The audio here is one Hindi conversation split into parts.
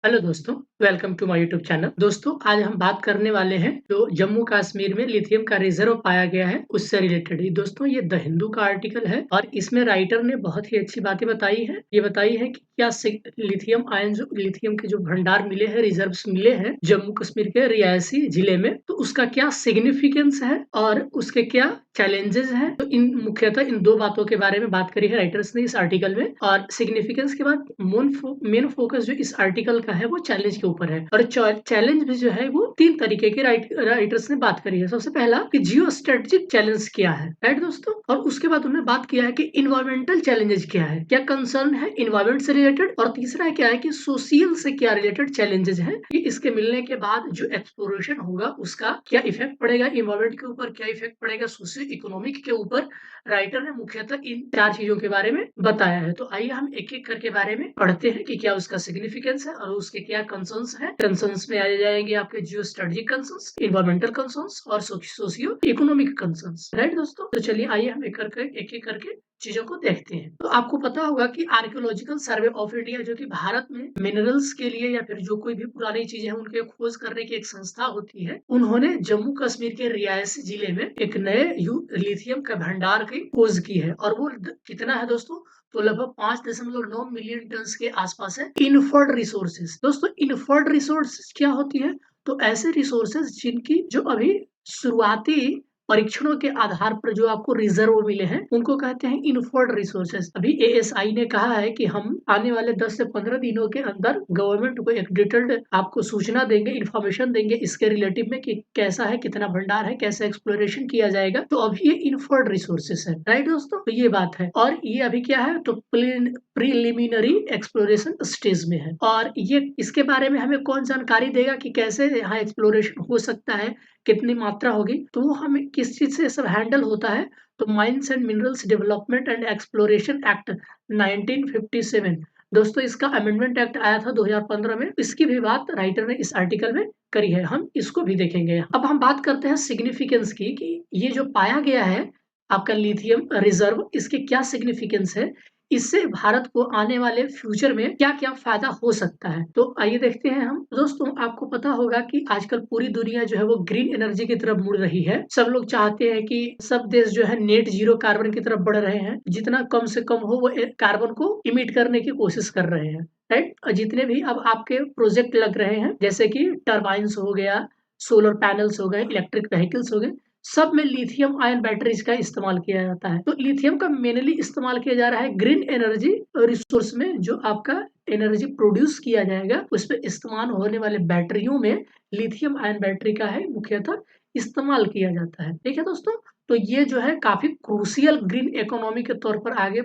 हेलो दोस्तों, welcome to my YouTube channel. दोस्तों, आज हम बात करने वाले हैं जो जम्मू कश्मीर में लिथियम का रिजर्व पाया गया है उससे रिलेटेड ही। दोस्तों, ये द हिंदू का आर्टिकल है और इसमें राइटर ने बहुत ही अच्छी बातें बताई है। ये बताई है कि क्या लिथियम आयन जो लिथियम के जो भंडार मिले हैं, रिजर्व्स मिले हैं जम्मू कश्मीर के रियासी जिले में, तो उसका क्या सिग्निफिकेंस है और उसके क्या चैलेंजेस हैं। तो इन मुख्यतः इन दो बातों के बारे में बात करी है राइटर्स ने इस आर्टिकल में। और सिग्निफिकेंस के बाद मेन फोकस जो इस आर्टिकल का है वो चैलेंज के ऊपर है। और चैलेंज भी जो है वो तीन तरीके के राइटर्स ने बात करी है। सबसे पहला कि जियो स्ट्रेटेजिक चैलेंज क्या है, राइट दोस्तों। और उसके बाद उन्होंने बात किया है कि इन्वायरमेंटल चैलेंजेस क्या है, क्या कंसर्न है इन्वायरमेंट से रिलेटेड। और तीसरा है क्या है कि सोशल से क्या रिलेटेड चैलेंजेस है कि इसके मिलने के बाद जो एक्सप्लोरेशन होगा उसका क्या इफेक्ट पड़ेगा इन्वायरमेंट के ऊपर, क्या इफेक्ट पड़ेगा सोशियो इकोनॉमिक के ऊपर। राइटर ने मुख्यतः इन चार चीजों के बारे में बताया है। तो आइए हम एक एक करके बारे में पढ़ते हैं कि क्या उसका सिग्निफिकेंस है और उसके क्या कंसर्न्स है। कंसर्न्स में आ जाएंगे आपके geo strategic concerns, environmental concerns और सोशियो इकोनॉमिक कंसर्न्स, राइट दोस्तों। तो चलिए आइए हम एक एक करके चीजों को देखते हैं। तो आपको पता होगा कि आर्कियोलॉजिकल सर्वे ऑफ इंडिया जो कि भारत में मिनरल्स के लिए या फिर जो कोई भी पुरानी चीजें हैं उनके खोज करने की एक संस्था होती है, उन्होंने जम्मू कश्मीर के रियासी जिले में एक नए लिथियम का भंडार की खोज की है। और वो कितना है दोस्तों, तो लगभग 5.9 मिलियन टन के आसपास है। इनफर्ड रिसोर्सेज, दोस्तों इनफर्ड रिसोर्सेज क्या होती है, तो ऐसे रिसोर्सेज जिनकी जो अभी शुरुआती परीक्षणों के आधार पर जो आपको रिजर्व मिले हैं उनको कहते हैं इनफर्ड रिसोर्सेज। अभी एएसआई ने कहा है कि हम आने वाले 10 से 15 दिनों के अंदर गवर्नमेंट को एक डिटेल्ड आपको सूचना देंगे, इन्फॉर्मेशन देंगे इसके रिलेटिव में कि कैसा है, कितना भंडार है, कैसे एक्सप्लोरेशन किया जाएगा। तो अभी ये इनफर्ड रिसोर्सेज है, राइट दोस्तों। तो ये बात है और ये अभी क्या है, तो प्रिलिमिनरी एक्सप्लोरेशन स्टेज में है। और ये इसके बारे में हमें कौन जानकारी देगा कि कैसे यहाँ एक्सप्लोरेशन हो सकता है, कितनी मात्रा होगी, तो वो हमें किस चीज से सब हैंडल होता है। तो mines and minerals development and exploration act 1957, दोस्तों इसका अमेंडमेंट एक्ट आया था 2015 में। इसकी भी बात राइटर ने इस आर्टिकल में करी है, हम इसको भी देखेंगे। अब हम बात करते हैं सिग्निफिकेंस की कि ये जो पाया गया है आपका लिथियम रिजर्व, इसके क्या सिग्निफिकेंस है, इससे भारत को आने वाले फ्यूचर में क्या क्या फायदा हो सकता है। तो आइए देखते हैं हम। दोस्तों, आपको पता होगा कि आजकल पूरी दुनिया जो है वो ग्रीन एनर्जी की तरफ मुड़ रही है। सब लोग चाहते हैं कि सब देश जो है नेट जीरो कार्बन की तरफ बढ़ रहे हैं, जितना कम से कम हो वो कार्बन को इमिट करने की कोशिश कर रहे हैं, राइट। जितने भी अब आपके प्रोजेक्ट लग रहे हैं जैसे कि टर्बाइन्स हो गया, सोलर पैनल्स हो गए, इलेक्ट्रिक व्हीकल्स हो गए, सब में लिथियम आयन बैटरीज का इस्तेमाल किया जाता है। तो लिथियम का मेनली इस्तेमाल किया जा रहा है ग्रीन एनर्जी रिसोर्स में। जो आपका एनर्जी प्रोड्यूस किया जाएगा उस पर इस्तेमाल होने वाले बैटरियों में लिथियम आयन बैटरी का है मुख्यतः इस्तेमाल किया जाता है, ठीक है दोस्तों। तो ये जो है काफी क्रूसियल ग्रीन इकोनॉमी के तौर पर आगे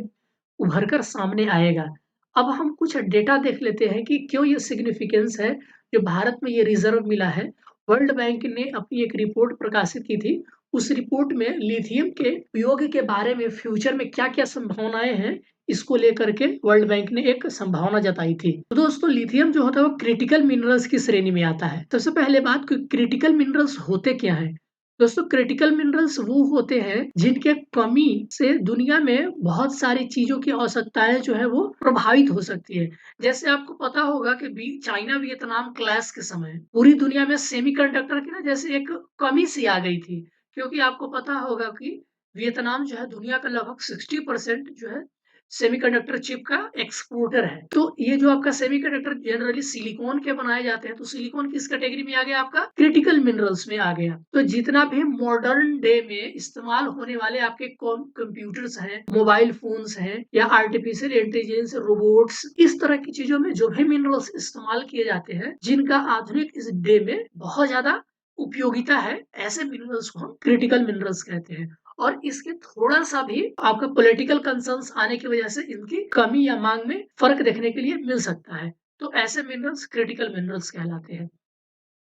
उभर कर सामने आएगा। अब हम कुछ डेटा देख लेते हैं कि क्यों ये सिग्निफिकेंस है जो भारत में ये रिजर्व मिला है। वर्ल्ड बैंक ने अपनी एक रिपोर्ट प्रकाशित की थी। उस रिपोर्ट में लिथियम के उपयोग के बारे में फ्यूचर में क्या-क्या संभावनाएं हैं, इसको लेकर के वर्ल्ड बैंक ने एक संभावना जताई थी। तो दोस्तों, लिथियम जो होता है वो क्रिटिकल मिनरल्स की श्रेणी में आता है। सबसे पहले बात, क्रिटिकल मिनरल्स होते क्या हैं। दोस्तों, क्रिटिकल मिनरल्स वो होते हैं जिनके कमी से दुनिया में बहुत सारी चीजों की आवश्यकताएं जो है वो प्रभावित हो सकती है। जैसे आपको पता होगा कि चाइना वियतनाम क्लैश के समय पूरी दुनिया में सेमीकंडक्टर की ना जैसे एक कमी सी आ गई थी। क्योंकि आपको पता होगा कि वियतनाम जो है दुनिया का लगभग 60% जो है सेमीकंडक्टर चिप का एक्सपोर्टर है। तो ये जो आपका सेमीकंडक्टर जनरली सिलिकॉन के बनाए जाते हैं, तो सिलिकॉन किस कैटेगरी में आ गया, आपका क्रिटिकल मिनरल्स में आ गया। तो जितना भी मॉडर्न डे में इस्तेमाल होने वाले आपके कंप्यूटर्स हैं, मोबाइल फोन्स हैं या आर्टिफिशियल इंटेलिजेंस रोबोट्स, इस तरह की चीजों में जो भी मिनरल्स इस्तेमाल किए जाते हैं जिनका आधुनिक इस डे में बहुत ज्यादा उपयोगिता है, ऐसे मिनरल्स को हम क्रिटिकल मिनरल्स कहते हैं। और इसके थोड़ा सा भी आपका पॉलिटिकल कंसर्न्स आने की वजह से इनकी कमी या मांग में फर्क देखने के लिए मिल सकता है। तो ऐसे मिनरल्स क्रिटिकल मिनरल्स कहलाते हैं।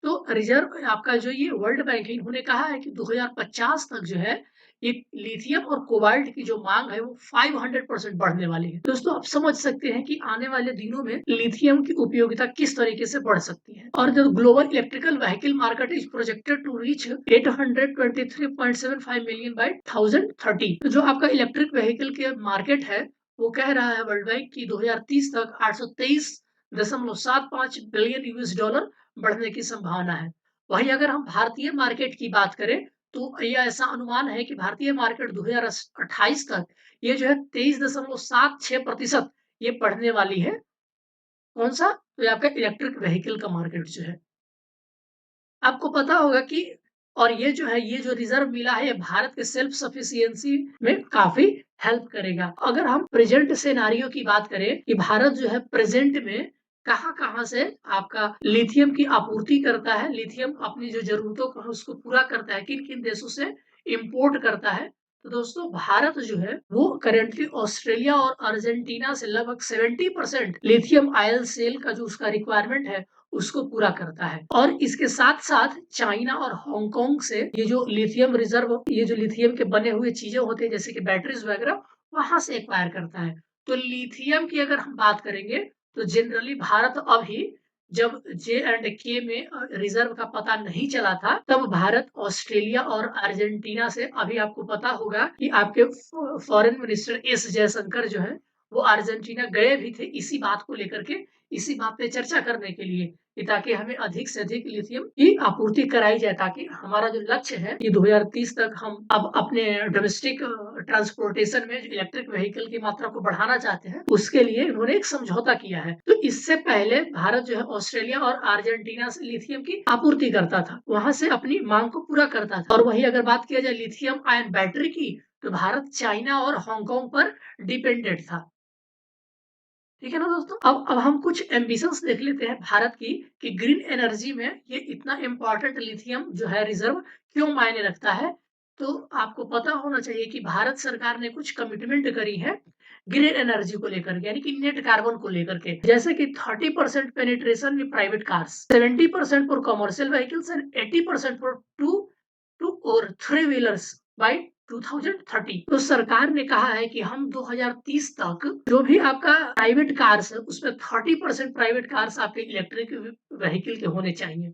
तो रिजर्व आपका जो ये वर्ल्ड बैंक है, इन्होंने कहा है कि 2050 तक जो है ये लिथियम और कोबाल्ट की जो मांग है वो 500% बढ़ने वाली है। दोस्तों, आप समझ सकते हैं कि आने वाले दिनों में लिथियम की उपयोगिता किस तरीके से बढ़ सकती है। और जो global electrical vehicle market is projected to reach 823.75 million by 2030। तो जो आपका इलेक्ट्रिक व्हीकल के मार्केट है वो कह रहा है वर्ल्ड बैंक की 2030 तक 823 $1.75 बिलियन यूएस डॉलर बढ़ने की संभावना है। वहीं अगर हम भारतीय मार्केट की बात करें, तो ये ऐसा अनुमान है कि भारतीय मार्केट 2028 तक ये जो है 23.76% ये बढ़ने वाली है। कौन-सा? तो ये आपका इलेक्ट्रिक व्हीकल का मार्केट जो है। आपको पता होगा कि और ये जो है, ये जो रिज़र्व मिला है, ये भारत के सेल्फ सफिशिएंसी में काफ़ी हेल्प करेगा। अगर हम प्रेज़ेंट सिनेरियो की बात करें कि भारत जो है प्रेज़ेंट में कहाँ-कहाँ से आपका लिथियम की आपूर्ति करता है, लिथियम अपनी जो ज़रूरतों को है उसको पूरा करता है, किन-किन देशों से इम्पोर्ट करता है। तो दोस्तों भारत जो है वो करेंटली ऑस्ट्रेलिया और अर्जेंटीना से लगभग 70% लिथियम आयन सेल का जो उसका रिक्वायरमेंट है उसको पूरा करता है। और इसके साथ-साथ चाइना और हांगकांग से ये जो लिथियम रिजर्व, ये जो लिथियम के बने हुए चीजें होते हैं जैसे कि बैटरीज वगैरह, वहां से एक्वायर करता है। तो लिथियम की अगर हम बात करेंगे तो जनरली भारत अभी, जब जे एंड के में रिजर्व का पता नहीं चला था, तब भारत ऑस्ट्रेलिया और अर्जेंटीना से, अभी आपको पता होगा कि आपके फॉरेन मिनिस्टर एस जयशंकर जो है वो अर्जेंटीना गए भी थे इसी बात को लेकर के, इसी बात पे चर्चा करने के लिए कि ताकि हमें अधिक से अधिक लिथियम की आपूर्ति कराई जाए, ताकि हमारा जो लक्ष्य है कि 2030 तक हम अब अपने डोमेस्टिक ट्रांसपोर्टेशन में जो इलेक्ट्रिक व्हीकल की मात्रा को बढ़ाना चाहते हैं, उसके लिए इन्होंने एक समझौता किया है। तो इससे पहले भारत जो है ऑस्ट्रेलिया और अर्जेंटीना से लिथियम की आपूर्ति करता था, वहां से अपनी मांग को पूरा करता था। और वही अगर बात किया जाए लिथियम आयन बैटरी की, तो भारत चाइना और हांगकांग पर डिपेंडेंट था। ठीक है ना दोस्तों? अब हम कुछ एम्बिशंस देख लेते हैं भारत की कि ग्रीन एनर्जी में ये इतना इम्पोर्टेंट लिथियम जो है रिजर्व क्यों मायने रखता है। तो आपको पता होना चाहिए कि भारत सरकार ने कुछ कमिटमेंट करी है ग्रीन एनर्जी को लेकर के, यानी कि नेट कार्बन को लेकर के, जैसे कि 30% penetration with private cars, 70% for commercial vehicles and 80% for two two और थ्री व्हीलर्स बाय 2030। तो सरकार ने कहा है कि हम 2030 तक जो भी आपका प्राइवेट कार्स है उसमें 30% प्राइवेट कार्स आपके इलेक्ट्रिक व्हीकल के होने चाहिए।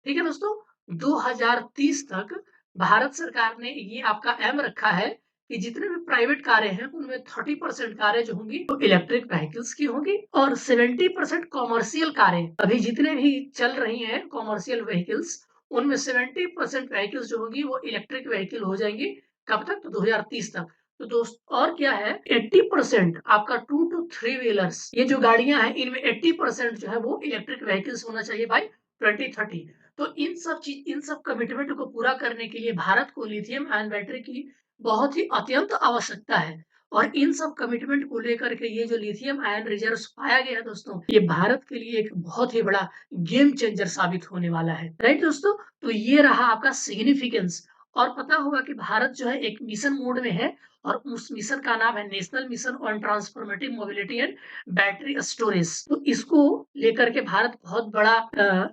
ठीक है दोस्तों, 2030 तक भारत सरकार ने ये आपका एम रखा है कि जितने भी प्राइवेट कारें हैं उनमें 30% कारें जो होंगी वो इलेक्ट्रिक व्हीकल्स की होंगी, और 70% कॉमर्शियल कारें, अभी जितने भी चल रही हैं कॉमर्शियल व्हीकल्स, उनमें 70% व्हीकल्स जो होंगी वो इलेक्ट्रिक व्हीकल हो जाएंगी। कब तक? तो 2030 तक। तो दोस्त और क्या है, 80% आपका 2 to 3 व्हीलर्स, ये जो गाड़ियां हैं इनमें 80% जो है वो इलेक्ट्रिक व्हीकल्स होना चाहिए बाई 2030। तो इन सब कमिटमेंट को पूरा करने के लिए भारत को लिथियम आयन बैटरी की बहुत ही अत्यंत आवश्यकता है। और इन सब कमिटमेंट को लेकर के ये जो लिथियम आयन रिजर्व्स पाया गया है दोस्तों, ये भारत के लिए एक बहुत ही बड़ा गेम चेंजर साबित होने वाला है। राइट दोस्तों? तो ये रहा आपका सिग्निफिकेंस। और पता होगा कि भारत जो है एक मिशन मोड में है, और उस मिशन का नाम है national mission on transformative mobility and battery storage. तो इसको लेकर के भारत बहुत बड़ा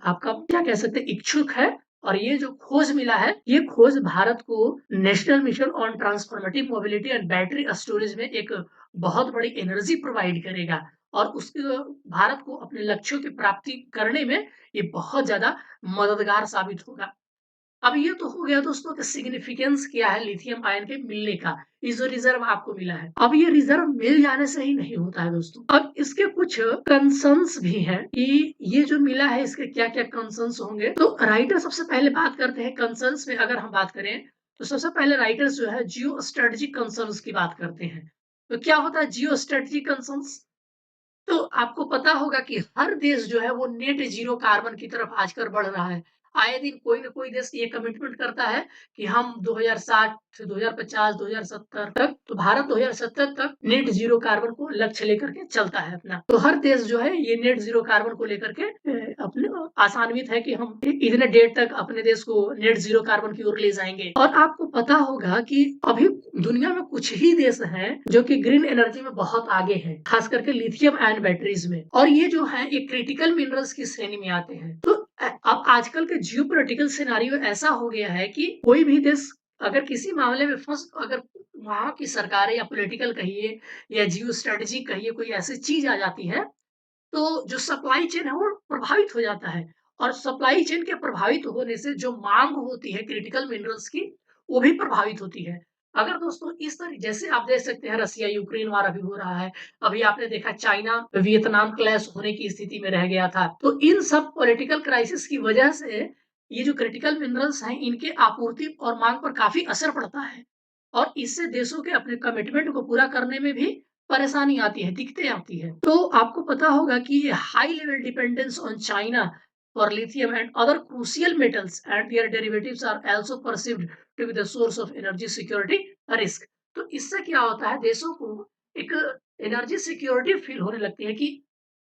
आपका क्या कह सकते हैं इच्छुक है। और ये जो खोज मिला है, ये खोज भारत को national mission on transformative mobility and battery storage में एक बहुत बड़ी एनर्जी प्रोवाइड करेगा, और उसके भारत को अपने लक्ष्यों की प्राप्ति करने में ये बहुत ज्यादा मददगार साबित होगा। अब ये तो हो गया दोस्तों कि सिग्निफिकेंस क्या है लिथियम आयन के मिलने का, ये जो रिजर्व आपको मिला है। अब ये रिजर्व मिल जाने से ही नहीं होता है दोस्तों, अब इसके कुछ कंसर्न्स भी हैं कि ये जो मिला है इसके क्या-क्या कंसर्न्स होंगे। तो राइटर सबसे पहले बात करते हैं कंसर्न्स में, अगर हम बात करें तो सबसे पहले राइटर्स जो है जियो स्ट्रेटेजिक कंसर्न्स की बात करते हैं। तो क्या होता है जियो स्ट्रेटेजिक कंसर्न्स? तो आपको पता होगा कि हर देश जो है वो नेट जीरो कार्बन की तरफ आजकल बढ़ रहा है। आए दिन कोई न कोई देश ये कमिटमेंट करता है कि हम 2060, 2050, 2070 तक, तो भारत 2070 तक नेट जीरो कार्बन को लक्ष्य लेकर के चलता है अपना। तो हर देश जो है ये नेट जीरो कार्बन को लेकर के अपने आशान्वित है कि हम इतने डेट तक अपने देश को नेट जीरो कार्बन की ओर ले जाएंगे। और आपको पता होगा कि अभी दुनिया में कुछ ही देश हैं जो कि ग्रीन एनर्जी में बहुत आगे हैं, खास करके लिथियम आयन बैटरीज में, और ये जो है ये क्रिटिकल मिनरल्स की श्रेणी में आते हैं। तो अब आजकल के जियोपॉलिटिकल सिनेरियो ऐसा हो गया है कि कोई भी देश अगर किसी मामले में फंस, अगर वहां की सरकारें या पॉलिटिकल कहिए या जियो स्ट्रेटेजी कहिए कोई ऐसी चीज आ जाती है, तो जो सप्लाई चेन है वो प्रभावित हो जाता है। और सप्लाई चेन के प्रभावित होने से जो मांग होती है क्रिटिकल मिनरल्स की, वो भी प्रभावित होती है। अगर दोस्तों इस तरह जैसे आप देख सकते हैं रसिया यूक्रेन वार अभी हो रहा है, अभी आपने देखा चाइना वियतनाम क्लैश होने की स्थिति में रह गया था। तो इन सब पॉलिटिकल क्राइसिस की वजह से ये जो क्रिटिकल मिनरल्स हैं इनके आपूर्ति और मांग पर काफ़ी असर पड़ता है और इससे देशों के अपने कमिटमेंट को पूरा करने में भी परेशानी आती है, दिक्कतें आती हैं। तो आपको पता होगा कि high level dependence on China for lithium and other crucial metals and their derivatives are also perceived to be the source of energy security risk. तो इससे क्या होता है देशों को एक एनर्जी सिक्योरिटी फील होने लगती है कि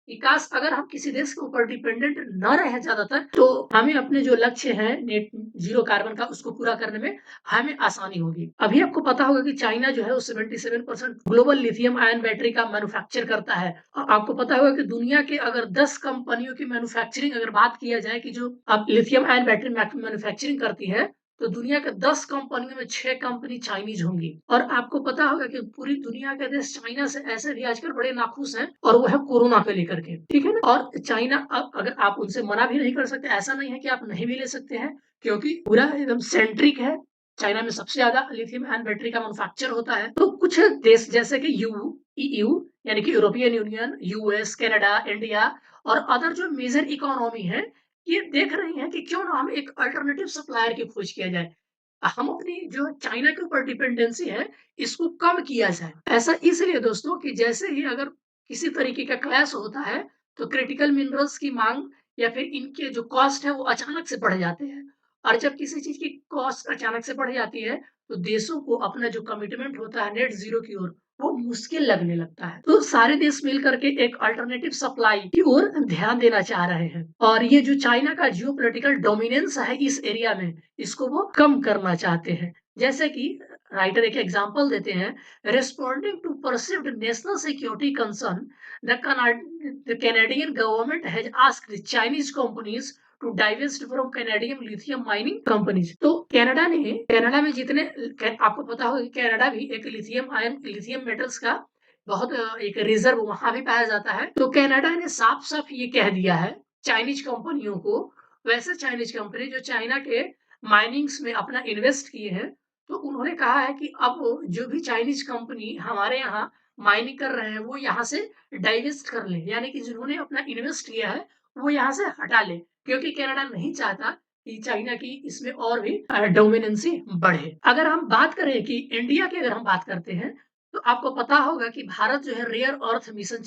काश अगर हम किसी देश के ऊपर डिपेंडेंट न रहे ज्यादातर तो हमें अपने जो लक्ष्य है नेट जीरो कार्बन का उसको पूरा करने में हमें आसानी होगी। अभी आपको पता होगा कि चाइना जो है वो 77% ग्लोबल लिथियम आयन बैटरी का मैन्युफैक्चर करता है। आपको पता होगा कि दुनिया के अगर 10 कंपनियों की मैन्युफैक्चरिंग अगर बात किया जाए कि जो अब लिथियम आयन बैटरी मैन्युफैक्चरिंग करती है तो दुनिया के 10 कंपनियों में 6 कंपनी चाइनीज होंगी। और आपको पता होगा कि पूरी दुनिया के देश चाइना से ऐसे भी आजकल बड़े नाखुश हैं और वो है कोरोना को लेकर के, ठीक है ना? और चाइना अब अगर आप उनसे मना भी नहीं कर सकते, ऐसा नहीं है कि आप नहीं भी ले सकते हैं क्योंकि पूरा एकदम सेंट्रिक है। चाइना में सबसे ज्यादा लिथियम आयन बैटरी का मैन्युफैक्चर होता है। तो कुछ देश जैसे कि ईयू यानी कि European union, US, Canada, India और अदर जो मेजर इकोनॉमी है ये देख रही हैं कि क्यों ना हम एक अल्टरनेटिव सप्लायर की खोज किया जाए। हम अपनी जो चाइना के ऊपर डिपेंडेंसी है, इसको कम किया जाए। ऐसा इसलिए दोस्तों कि जैसे ही अगर किसी तरीके का क्लैश होता है, तो क्रिटिकल मिनरल्स की माँग या फिर इनके जो कॉस्ट है, वो अचानक से बढ़ जाते हैं। और जब किसी चीज़ की कॉस्ट अचानक से बढ़ जाती है, तो देशों को अपना जो कमिटमेंट होता है नेट ज़ीरो की ओर, वो मुश्किल लगने लगता है। तो सारे देश मिल कर के एक अल्टरनेटिव सप्लाई की ओर ध्यान देना चाह रहे हैं। और ये जो चाइना का जियोपॉलिटिकल डोमिनेंस है इस एरिया में, इसको वो कम करना चाहते हैं। जैसे कि राइटर एक एग्जांपल देते हैं, responding to perceived national security concern, the Canadian government has asked Chinese companies to divest from Canadian lithium mining companies. तो कनाडा में जितने आपको पता होगा कि कनाडा भी एक लिथियम मेटल्स का बहुत एक रिजर्व वहां भी पाया जाता है। तो कनाडा ने साफ साफ ये कह दिया है चाइनीज कंपनियों को, वैसे चाइनीज कंपनी जो चाइना के माइनिंग्स में अपना इन्वेस्ट किए हैं, तो उन्होंने कहा है कि अब जो भी चाइनीज कंपनी हमारे यहाँ माइनिंग कर रहे हैं वो यहाँ से डाइवेस्ट कर ले, यानी कि जिन्होंने अपना इन्वेस्ट किया है वो यहाँ से हटा ले, क्योंकि कनाडा नहीं चाहता कि चाइना की इसमें और भी डोमिनेंसी बढ़े। अगर हम बात करें कि इंडिया की अगर हम बात करते हैं तो आपको पता होगा कि भारत जो है रेयर अर्थ मिशन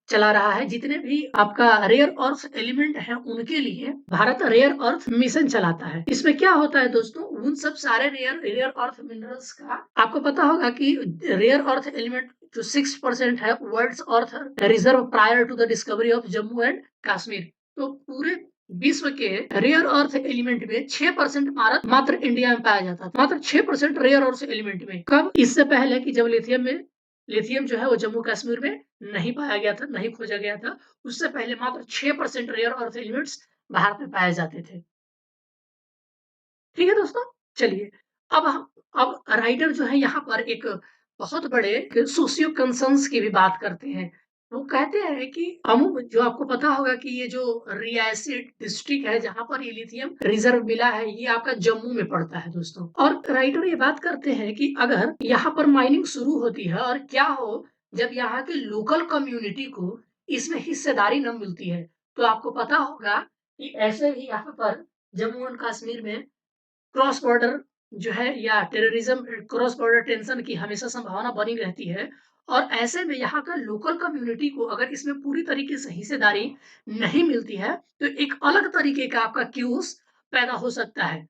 चला रहा है। जितने भी आपका रेयर अर्थ एलिमेंट है उनके लिए भारत रेयर अर्थ मिशन चलाता है। इसमें क्या होता है दोस्तों, उन सब सारे रेयर अर्थ मिनरल्स का आपको पता होगा कि रेयर अर्थ एलिमेंट जो 6% है world's earth reserve prior to the discovery of Jammu and Kashmir. तो पूरे विश्व के रेयर अर्थ एलिमेंट में 6% मात्र इंडिया में पाया जाता था। मात्र 6% रेयर अर्थ एलिमेंट में। कब? इससे पहले कि जब लिथियम जो है वो जम्मू कश्मीर में नहीं पाया गया था, नहीं खोजा गया था। उससे पहले मात्र 6% रेयर अर्थ एलिमेंट्स भारत में पाए जाते थे। ठीक है दोस्तों? चलिए, अब राइटर जो है यहाँ पर एक बहुत बड़े सोशियो कंसर्न्स की भी बात करते हैं। वो कहते हैं कि जो आपको पता होगा कि ये जो रियासी डिस्ट्रिक्ट है जहाँ पर ये लिथियम रिजर्व मिला है, ये आपका जम्मू में पड़ता है दोस्तों। और राइटर ये बात करते हैं कि अगर यहाँ पर माइनिंग शुरू होती है और क्या हो जब यहाँ के लोकल कम्युनिटी को इसमें हिस्सेदारी न मिलती है, तो आपको पता होगा कि ऐसे ही यहाँ पर जम्मू एंड कश्मीर में क्रॉस बॉर्डर जो है या टेररिज्म क्रॉस बॉर्डर टेंशन की हमेशा संभावना बनी रहती है। और ऐसे में यहाँ का लोकल कम्युनिटी को अगर इसमें पूरी तरीके से हिस्सेदारी नहीं मिलती है तो एक अलग तरीके का आपका क्यूस पैदा हो सकता है।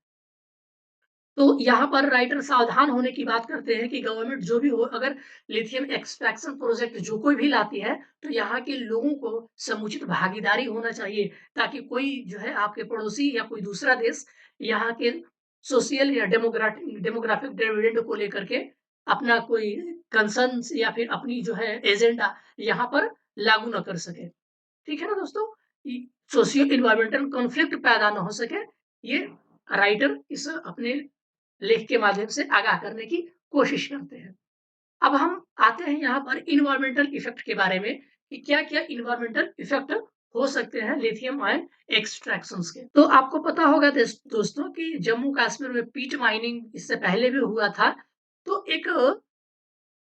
तो यहाँ पर राइटर सावधान होने की बात करते हैं कि गवर्नमेंट जो भी हो अगर लिथियम एक्सट्रैक्शन प्रोजेक्ट जो कोई भी लाती है तो यहाँ के लोगों को समुचित भागीदारी होना चाहिए, ताकि कोई जो है आपके पड़ोसी या कोई दूसरा देश यहाँ के सोशल या डेमोग्राफिक डिविडेंड को लेकर के अपना कोई कंसर्न या फिर अपनी जो है एजेंडा यहाँ पर लागू न कर सके। ठीक है ना दोस्तों? सोशियो इन्वायरमेंटल कॉन्फ्लिक्ट पैदा ना हो सके, ये राइटर इस अपने लेख के माध्यम से आगाह करने की कोशिश करते हैं। अब हम आते हैं यहाँ पर इन्वायरमेंटल इफेक्ट के बारे में कि क्या-क्या इन्वायरमेंटल इफेक्ट हो सकते हैं लिथियम आयन एक्सट्रैक्शंस के। तो आपको पता होगा दोस्तों कि जम्मू कश्मीर में पीट माइनिंग इससे पहले भी हुआ था। तो एक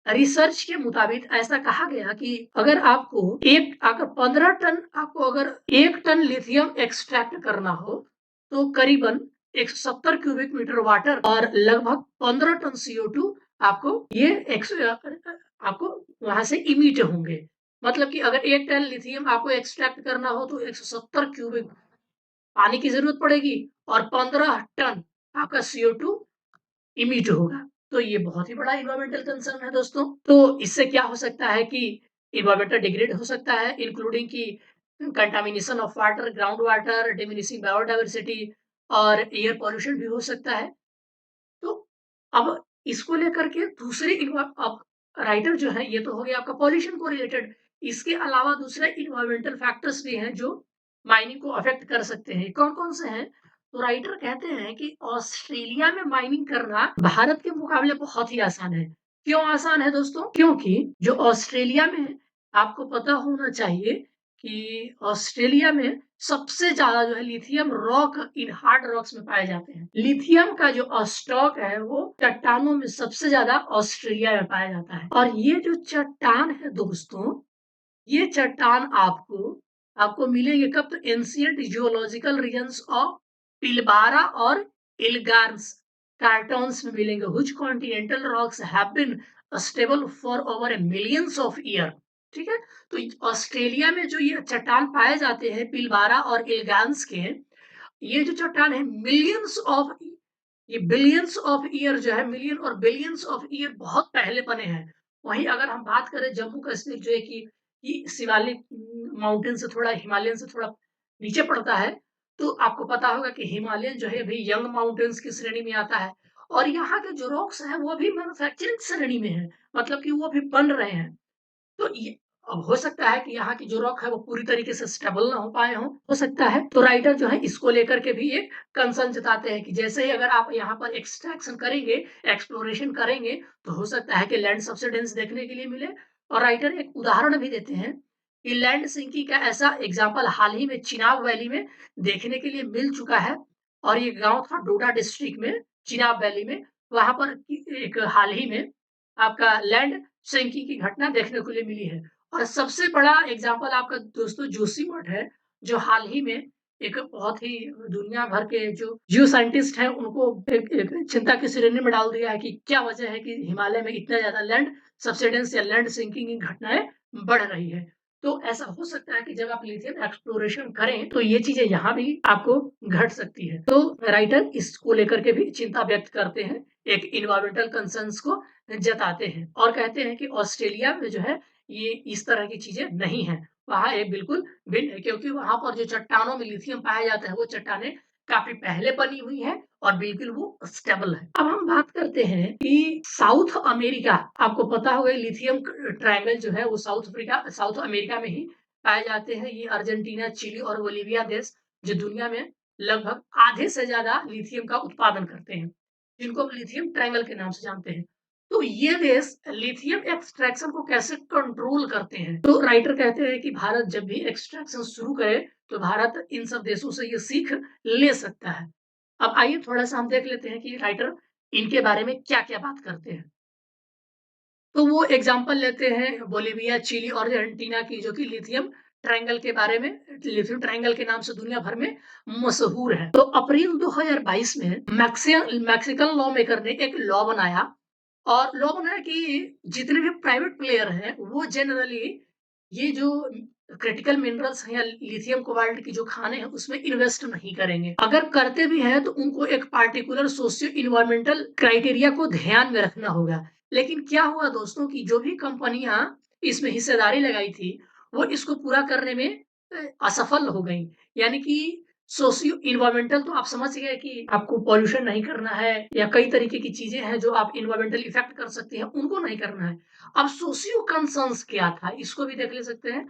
रिसर्च के मुताबिक ऐसा कहा गया कि अगर 15 टन आपको अगर 1 टन लिथियम एक्सट्रैक्ट करना हो, तो करीबन 170 क्यूबिक मीटर वाटर और लगभग 15 टन CO2 आपको ये आपको वहाँ से इमिट होंगे। मतलब कि अगर 1 टन लिथियम आपको एक्सट्रैक्ट करना हो तो 170 क्यूबिक पानी की ज़रूरत पड़ेगी और 15 टन आपका CO2 इमिट होगा। तो ये बहुत ही बड़ा एनवायरमेंटल कंसर्न है दोस्तों। तो इससे क्या हो सकता है कि एनवायरमेंटल डिग्रेड हो सकता है, इंक्लूडिंग कि contamination of water, ground water, diminishing biodiversity और एयर पॉल्यूशन भी हो सकता है। तो अब इसको लेकर के अब राइटर जो है, ये तो हो गया आपका पॉल्यूशन को रिलेटेड। इसके अलावा दूसरे इन्वायरमेंटल फैक्टर्स भी हैं जो माइनिंग को अफेक्ट कर सकते हैं। कौन-कौन से हैं? तो राइटर कहते हैं कि ऑस्ट्रेलिया में माइनिंग करना भारत के मुकाबले बहुत ही आसान है। क्यों आसान है दोस्तों? क्योंकि जो ऑस्ट्रेलिया में है, आपको पता होना चाहिए कि ऑस्ट्रेलिया में सबसे ज़्यादा जो है lithium rock in hard rocks में पाए जाते हैं। लिथियम का जो स्टॉक है वो चट्टानों में सबसे ज़्यादा ऑस्ट्रेलिया में पाया जाता है। और ये जो चट्टान है दोस्तों, ये चट्टान आपको आपको मिलेंगे कब? तो ancient geological regions of Pilbara और इल्गान्स कार्टन्स में मिलेंगे। Which continental rocks have been stable for over a millions of year. ठीक है? तो ऑस्ट्रेलिया में जो ये चट्टान पाए जाते हैं पिलबारा और इल्गान्स के, ये जो चट्टान है मिलियंस ऑफ ये बिलियंस ऑफ ईयर जो है, मिलियन और बिलियंस ऑफ ईयर बहुत पहले बने हैं। वहीं अगर हम बात करें जम्मू कश्मीर जो है कि शिवालिक माउंटेन से थोड़ा हिमालयन से थोड़ा नीचे पड़ता है, तो आपको पता होगा कि हिमालयन जो है अभी यंग माउंटेन्स की श्रेणी में आता है और यहाँ के जो रॉक्स हैं वो भी मैन्युफैक्चरिंग श्रेणी में है, मतलब कि वो भी बन रहे हैं। तो ये अब हो सकता है कि यहाँ की जो रॉक है वो पूरी तरीके से स्टेबल ना हो पाए हों, हो सकता है। तो राइटर जो है इसको लेकर के भी एक कंसर्न जताते हैं कि जैसे ही अगर आप यहाँ पर एक्सट्रैक्शन करेंगे, एक्सप्लोरेशन करेंगे, तो हो सकता है कि लैंड सब्सिडेंस देखने के लिए मिले। और राइटर एक उदाहरण भी देते हैं कि लैंड सिंकिंग का ऐसा एग्जाम्पल हाल ही में चिनाब वैली में देखने के लिए मिल चुका है। और ये गाँव था डोडा डिस्ट्रिक्ट में, चिनाब वैली में। वहाँ पर एक हाल ही में आपका लैंड सिंकिंग की घटना देखने को लिए मिली है। और सबसे बड़ा एग्जाम्पल आपका दोस्तों जोशीमठ है, जो हाल ही में एक बहुत ही दुनिया भर के जो जियो साइंटिस्ट हैं उनको एक चिंता की श्रेणी में डाल दिया है कि क्या वजह है कि हिमालय में इतना ज़्यादा लैंड सब्सिडेंस या लैंड सिंकिंग की घटनाएँ बढ़ रही है। तो ऐसा हो सकता है कि जब आप लिथियम एक्सप्लोरेशन करें, तो ये चीज़ें यहाँ भी आपको घट सकती है। तो राइटर इसको लेकर के भी चिंता व्यक्त करते हैं, एक एनवायरमेंटल कंसर्न्स को जताते हैं और कहते हैं कि ऑस्ट्रेलिया में जो है ये इस तरह की चीज़ें नहीं हैं। वहाँ ये बिल्कुल भिन्न है क्योंकि वहाँ पर जो चट्टानों में लिथियम पाया जाता है वो चट्टानें काफ़ी पहले बनी हुई हैं और बिल्कुल वो स्टेबल है। अब हम बात करते हैं कि साउथ अमेरिका, आपको पता होगा लिथियम ट्रायंगल जो है वो साउथ अमेरिका में ही पाए जाते हैं। ये अर्जेंटीना, चिली और बोलिविया देश जो दुनिया में लगभग आधे से ज़्यादा लिथियम का उत्पादन करते हैं, जिनको हम लिथियम ट्रायंगल के नाम से जानते हैं। तो ये देश लिथियम एक्सट्रैक्शन को कैसे कंट्रोल करते हैं? तो राइटर कहते हैं कि भारत जब भी एक्सट्रैक्शन शुरू करे, तो भारत इन सब देशों से ये सीख ले सकता है। अब आइए थोड़ा-सा हम देख लेते हैं कि राइटर इनके बारे में क्या-क्या बात करते हैं। तो वो एग्ज़ाम्पल लेते हैं बोलिविया, चिली और अर्जेंटीना की जो कि लिथियम ट्रायंगल के बारे में, लिथियम ट्रायंगल के नाम से दुनिया भर में मशहूर है। तो अप्रैल 2022 में मैक्सिकन लॉ मेकर ने एक लॉ बनाया और लॉ बनाया कि जितने भी प्राइवेट प्लेयर हैं, वो जनरली ये जो क्रिटिकल मिनरल्स हैं या लिथियम कोबाल्ट की जो खानें हैं, उसमें इन्वेस्ट नहीं करेंगे। अगर करते भी हैं, तो उनको एक पार्टिकुलर सोशियो एनवायरमेंटल क्राइटेरिया को ध्यान में रखना होगा। लेकिन क्या हुआ दोस्तों कि जो भी कंपनियाँ इसमें हिस्सेदारी लगाई थी, वो इसको पूरा करने में असफल हो गईं। यानी कि सोशियो एनवायरमेंटल तो आप समझ गए कि आपको पॉल्यूशन नहीं करना है या कई तरीके की चीज़ें हैं जो आप एनवायरमेंटल इफ़ेक्ट कर सकती हैं, उनको नहीं करना है। अब सोशियो कंसर्न्स क्या था, इसको भी देख ले सकते हैं।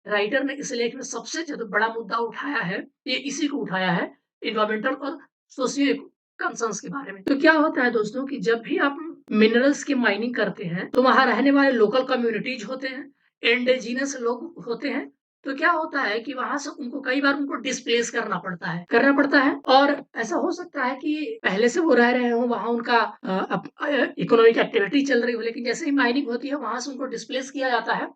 राइटर ने इस लेख में सबसे जो बड़ा मुद्दा उठाया है, ये इसी को उठाया है, एनवायरमेंटल और सोशियो कंसर्न्स के बारे में। तो क्या होता है दोस्तों कि जब भी आप मिनरल्स की माइनिंग करते हैं, तो वहाँ रहने वाले लोकल कम्युनिटीज़ होते हैं, इंडिजिनस लोग होते हैं, तो क्या होता है कि वहाँ से उनको कई बार उनको डिस्प्लेस करना पड़ता है और ऐसा हो सकता है कि पहले से वो रह रहे हों, वहाँ उनका इकोनॉमिक एक्टिविटी चल रही हो, लेकिन जैसे ही माइनिंग होती है वहाँ से उनको डिस्प्लेस किया जाता है।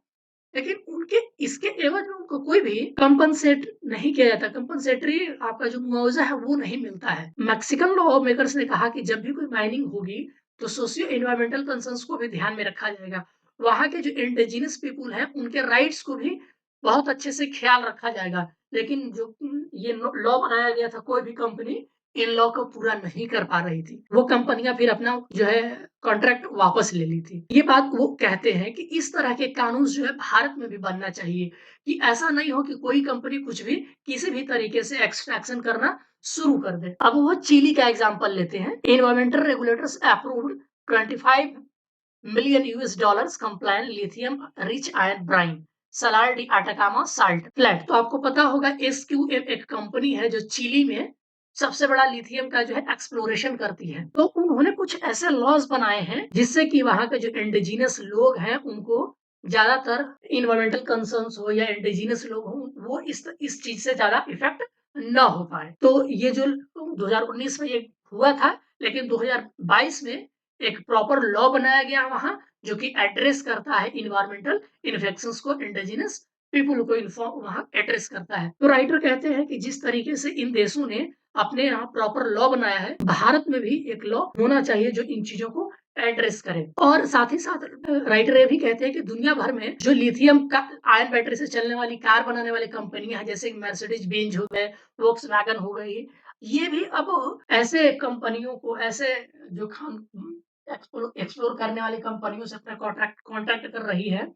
लेकिन उनके इसके एवज में उनको कोई भी कंपनसेट नहीं किया जाता। कंपनसेटरी आपका जो मुआवजा है वो नहीं मिलता है। मैक्सिकन लॉ मेकर्स ने कहा कि जब भी कोई माइनिंग होगी तो सोशियो एनवायरमेंटल कंसर्न्स को भी ध्यान में रखा जाएगा। वहाँ के जो इंडिजिनस पीपुल हैं उनके राइट्स को भी बहुत अच्छे से ख्याल रखा जाएगा। लेकिन जो ये लॉ बनाया गया था, कोई भी कंपनी इन लॉ को पूरा नहीं कर पा रही थी। वो कंपनियां फिर अपना जो है कॉन्ट्रैक्ट वापस ले ली थी। ये बात वो कहते हैं कि इस तरह के कानून जो है भारत में भी बनना चाहिए कि ऐसा नहीं हो कि कोई कंपनी कुछ भी किसी भी तरीके से एक्सट्रैक्शन करना शुरू कर दे। अब वो चिली का एग्जांपल लेते हैं। Environmental regulators approved 25 million US dollars compliant lithium rich ion brine Salar de Atacama salt flat. तो आपको पता होगा एसक्यूएम एक कंपनी है जो चिली में सबसे बड़ा लिथियम का जो है एक्सप्लोरेशन करती है। तो उन्होंने कुछ ऐसे लॉज बनाए हैं जिससे कि वहां के जो इंडिजिनस लोग हैं उनको ज्यादातर इन्वायरमेंटल कंसर्न्स हो या इंडिजिनस लोग हो वो इस चीज से ज्यादा इफेक्ट ना हो पाए। तो ये जो 2019 में ये हुआ था, लेकिन 2022 में एक प्रॉपर लॉ बनाया गया वहां जो कि एड्रेस करता है इन्वायरमेंटल इन्फेक्शंस को, इंडिजिनस पीपुल को इन्फॉर्म वहां एड्रेस करता है। तो राइटर कहते हैं कि जिस तरीके से इन देशों ने अपने यहाँ प्रॉपर लॉ बनाया है, भारत में भी एक लॉ होना चाहिए जो इन चीजों को एड्रेस करे। और साथ ही साथ राइटर ये भी कहते हैं कि दुनिया भर में जो लिथियम का आयन बैटरी से चलने वाली कार बनाने वाली कंपनियां हैं, जैसे मर्सिडीज बेंज हो गए, वोक्सवैगन हो गई, ये भी अब ऐसे कंपनियों को, ऐसे जो एक्सप्लोर करने वाली कंपनियों से अपना कॉन्ट्रैक्ट कर रही है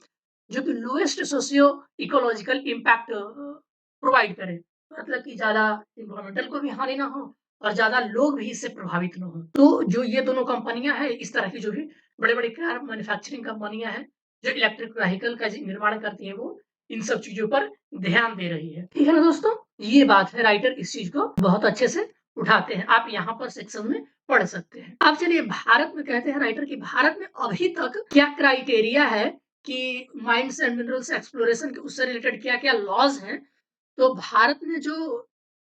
जो कि lowest socio ecological impact provide करे। मतलब कि ज्यादा इन्वायरमेंटल को भी हानि ना हो और ज्यादा लोग भी इससे प्रभावित ना हो। तो जो ये दोनों कंपनियां हैं, इस तरह की जो भी बड़े-बड़े कार मैन्युफैक्चरिंग कंपनियां हैं, जो इलेक्ट्रिक व्हीकल का निर्माण करती है, वो इन सब चीजों पर ध्यान दे रही है। ठीक है ना दोस्तों? ये बात है, राइटर इस चीज को बहुत अच्छे से उठाते हैं। आप यहाँ पर सेक्शन में पढ़ सकते हैं। अब चलिए भारत में कहते हैं राइटर कि भारत में अभी तक क्या क्राइटेरिया है कि माइंस एंड मिनरल्स एक्सप्लोरेशन के उससे रिलेटेड क्या-क्या लॉज हैं। तो भारत में जो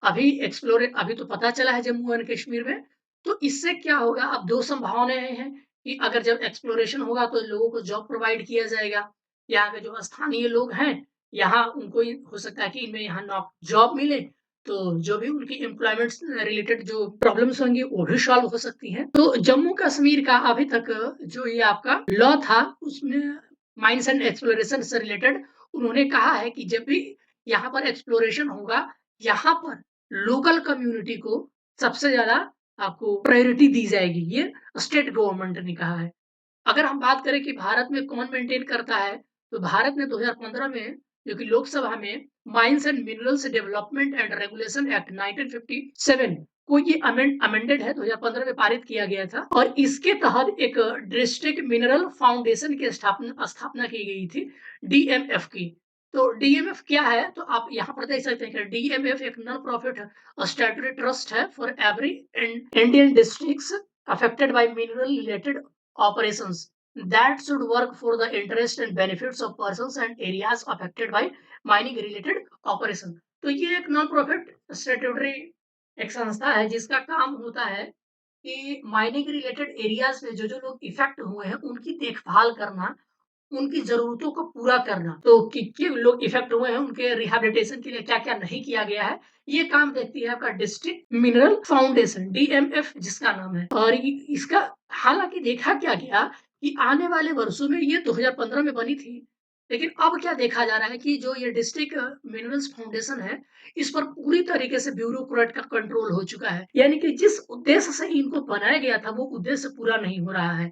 अभी तो पता चला है जम्मू एंड कश्मीर में, तो इससे क्या होगा, अब 2 संभावनाएँ हैं कि अगर जब एक्सप्लोरेशन होगा तो लोगों को जॉब प्रोवाइड किया जाएगा। यहाँ के जो स्थानीय लोग हैं, यहाँ उनको ये हो सकता है कि इनमें यहाँ नौक जॉब मिले, तो जो भी उनकी एम्प्लॉयमेंट्स रिलेटेड जो प्रॉब्लम्स होंगी वो भी सॉल्व हो सकती हैं। तो जम्मू कश्मीर का अभी तक जो ये आपका लॉ था उसमें माइंस एंड एक्सप्लोरेशन से रिलेटेड उन्होंने कहा है कि जब भी यहाँ पर एक्सप्लोरेशन होगा, यहाँ पर लोकल कम्युनिटी को सबसे ज़्यादा आपको प्रायोरिटी दी जाएगी, ये स्टेट गवर्नमेंट ने कहा है। अगर हम बात करें कि भारत में कौन मेंटेन करता है, तो भारत ने 2015 में जो कि लोकसभा में mines and minerals development and regulation act 1957 को ये अमेंडेड है, 2015 में पारित किया गया था और इसके तहत एक डिस्ट्रिक्ट मिनरल फाउंडेशन की स्थापना स्थापना की गई थी, डीएमएफ की। तो डीएमएफ क्या है? तो आप यहाँ पर देख सकते हैं कि डीएमएफ एक नॉन प्रॉफिट स्टैट्यूटरी ट्रस्ट है for every Indian districts affected by mineral related operations that should work for the interest and benefits of persons and areas affected by mining related operation। तो ये एक नॉन प्रॉफिट स्टैट्यूटरी एक संस्था है जिसका काम होता है कि माइनिंग रिलेटेड एरियाज में जो लोग इफेक्ट हुए हैं उनकी देखभाल करना, उनकी ज़रूरतों को पूरा करना। तो कि लोग इफ़ेक्ट हुए हैं, उनके रिहैबिलिटेशन के लिए क्या-क्या नहीं किया गया है, ये काम देखती है आपका डिस्ट्रिक्ट मिनरल फाउंडेशन, डीएमएफ जिसका नाम है। और इ इसका हालाँकि देखा क्या गया कि आने वाले वर्षों में ये 2015 में बनी थी, लेकिन अब क्या देखा जा रहा है कि जो ये डिस्ट्रिक्ट मिनरल्स फाउंडेशन है, इस पर पूरी तरीके से ब्यूरोक्रेट का कंट्रोल हो चुका है। यानी कि जिस उद्देश्य से इनको बनाया गया था, वो उद्देश्य पूरा नहीं हो रहा है।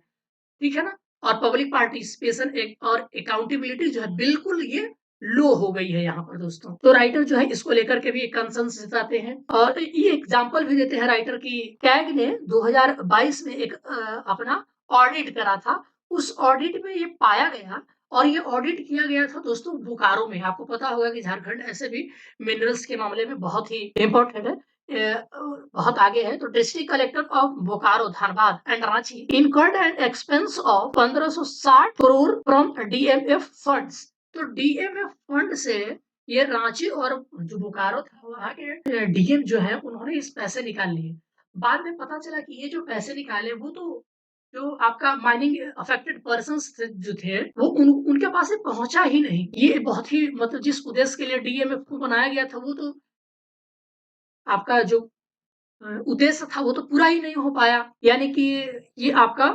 ठीक है ना? और पब्लिक पार्टिसिपेशन एक और अकाउंटेबिलिटी जो है बिल्कुल ये लो हो गई है यहाँ पर दोस्तों। तो राइटर जो है इसको लेकर के भी एक कंसर्न्स जताते हैं और ये एग्जांपल भी देते हैं राइटर की कैग ने 2022 में एक अपना ऑडिट करा था। उस ऑडिट में ये पाया गया और ये ऑडिट किया गया था दोस्तों बोकारो में। आपको पता होगा कि झारखंड ऐसे भी मिनरल्स के मामले में बहुत ही इम्पोर्टेंट है। बहुत आगे है। तो district collector of Bokaro Dhanbad and Ranchi incurred an expense of 1560 crore from DMF funds. तो डीएमएफ फंड से ये रांची और जो बोकारो था वहाँ के डीएम जो है उन्होंने इस पैसे निकाल लिए। बाद में पता चला कि ये जो पैसे निकाले वो तो जो आपका माइनिंग अफेक्टेड पर्सन्स जो थे वो उनके पास ये पहुँचा ही नहीं। ये बहुत ही मतलब जिस उद्देश्य के लिए डीएमएफ को बनाया गया था वो तो आपका जो उद्देश्य था वो तो पूरा ही नहीं हो पाया। यानी कि ये आपका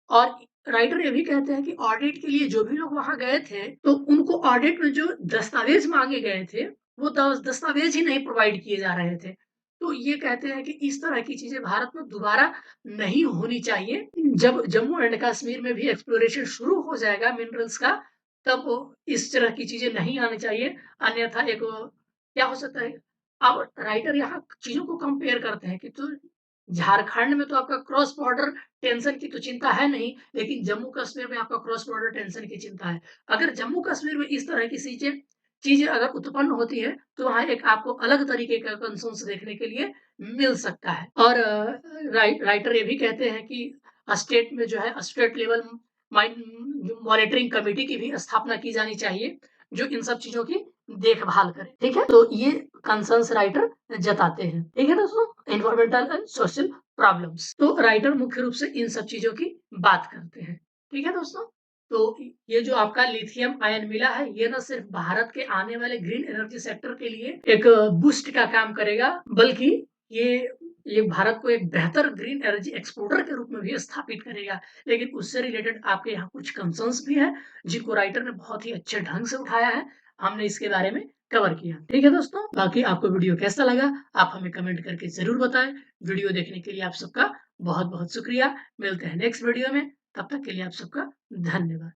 और राइटर ये भी कहते हैं कि ऑडिट के लिए जो भी लोग वहाँ गए थे, तो उनको ऑडिट में जो दस्तावेज़ माँगे गए थे, वो दस्तावेज़ ही नहीं प्रोवाइड किए जा रहे थे। तो ये कहते हैं कि इस तरह की चीज़ें भारत में दोबारा नहीं होनी चाहिए। जब जम्मू एंड कश्मीर में भी एक्सप्लोरेशन शुरू हो जाएगा मिनरल्स का, तब इस तरह की चीज़ें नहीं आनी चाहिए। अन्यथा एक क्या हो सकता है अब राइटर यहाँ चीज़ों को कंपेयर करते हैं कि तो झारखंड में तो आपका क्रॉस बॉर्डर टेंशन की तो चिंता है नहीं, लेकिन जम्मू-कश्मीर में आपका क्रॉस बॉर्डर टेंशन की चिंता है। अगर जम्मू-कश्मीर में इस तरह की चीज़ें चीज़ें अगर उत्पन्न होती है, तो वहाँ एक आपको अलग तरीके का कंसर्न्स देखने के लिए मिल सकता है। और राइटर ये भी कहते हैं कि स्टेट में जो है स्टेट लेवल मॉनिटरिंग कमिटी की भी स्थापना की जानी चाहिए, जो इन सब चीज़ों की देखभाल करे। ठीक है? तो ये कंसर्न्स राइटर जताते हैं। ठीक है दोस्तों? Environmental and social problems. तो राइटर मुख्य रूप से इन सब चीज़ों की बात करते हैं। ठीक है दोस्तों? तो ये जो आपका लिथियम आयन मिला है, ये ना सिर्फ भारत के आने वाले ग्रीन एनर्जी सेक्टर के लिए एक बूस्ट का काम करेगा, बल्कि ये ये भारत को एक बेहतर ग्रीन एनर्जी एक्सपोर्टर के रूप में भी स्थापित करेगा। लेकिन उससे रिलेटेड आपके यहाँ कुछ कंसर्न्स भी हैं, जिनको राइटर ने बहुत ही अच्छे ढंग से उठाया है। हमने इसके बारे में कवर किया। ठीक है दोस्तों? बाकी आपको वीडियो कैसा लगा? आप हमें कमेंट करके ज़रूर बताएँ। वीडियो देखने के लिए आप सबका बहुत-बहुत शुक्रिया। मिलते हैं नेक्स्ट वीडियो में। तब तक के लिए आप सबका धन्यवाद।